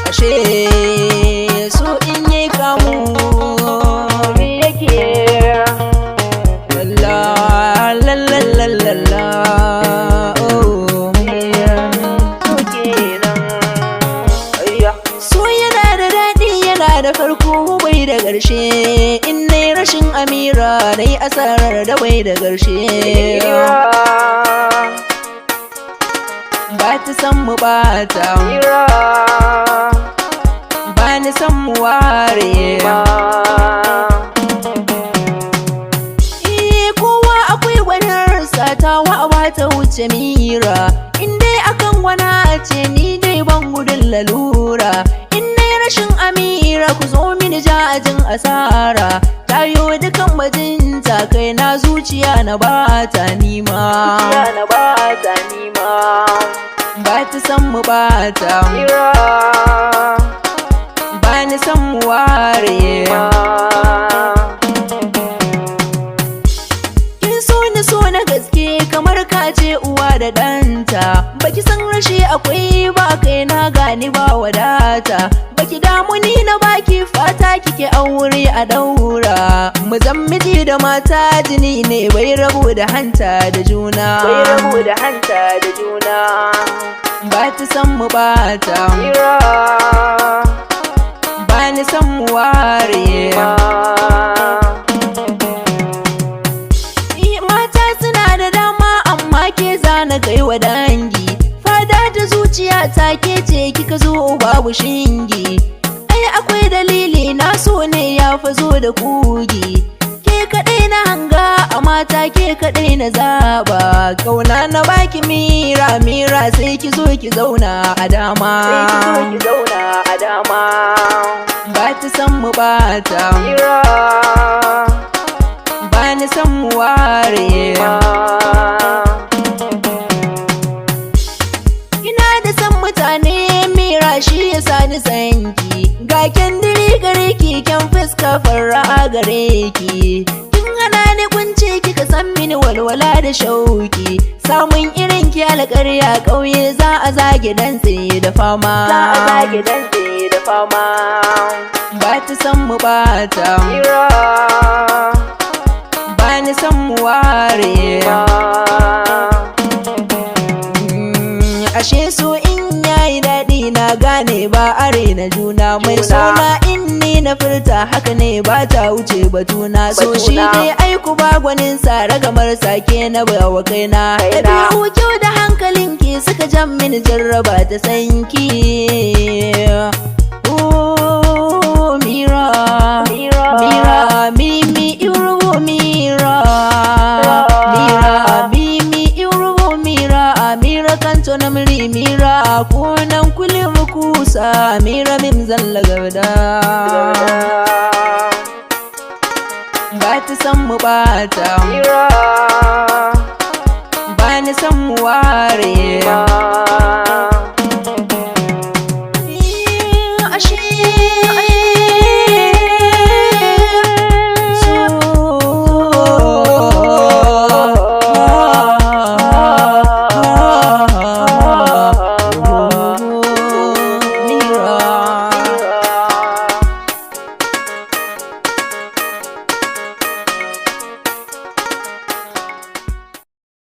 Ashe so in yi kamu me yake la la la la la la oh so kenan so yana da daɗi yana da farko bai da ƙarshe in nai rashin Amira dai asarar da bai da ƙarshe ba ta san mu bata ba ni san mu ware kowa akwai gwanarsa tawa ba ta wuce Mira in dai akan gwana ce ni dai ban gudun lalura in dai rashin Amira ku zo mini jajin asara tayo dukan bajinta kai na zuciya na bata nima ba ta san mu bata ba ni san mu ware kin so ni so na gaske kamar ka ce uwa da ɗanta baki san rashi akwai ba kai na gani ba wadata baki damu ni na baki fata kike aure a daura mu zan miji da mata jini ne bai rabu da hanta da juna ba ta san mu bata ba ni san mu ware mata suna da dama amma ke zana kai wa dangi fada ta zuciya ta ke ce kika zo babu shingi ai akwai dalili na so ne ya fazo da kugi ke kadai na hanga a mata ke kadai na zaba kauna na baki mira sai ki zo ki zauna a dama ba ta san mu bata ba ni san mu ware ina da san mutane Mira shi yasa ni sanki ga kendiri gare ki kyan fuska farra gare ki kin hana ni kunce kika san mini walwala da shauki samun irin ki alƙarya ƙauye za a zage dantse da fama ba ta san mu bata ba ni san mu ware ashe so in yayi daɗi na gane ba are na juna mai suna in ni na furta haka ne ba ta wuce batuna so shi dai aiku ba gwanin sa ragamar sake na bawa kaina ɗabi'u kyau da hankalin ki suka jan mini jarraba ta sanki Mira mimi irubu Mira mimi irubu Mira kanto na Mira kunan kulin kusa Mira mim zalla gabda ba ta san mu bata ba ni san mu ware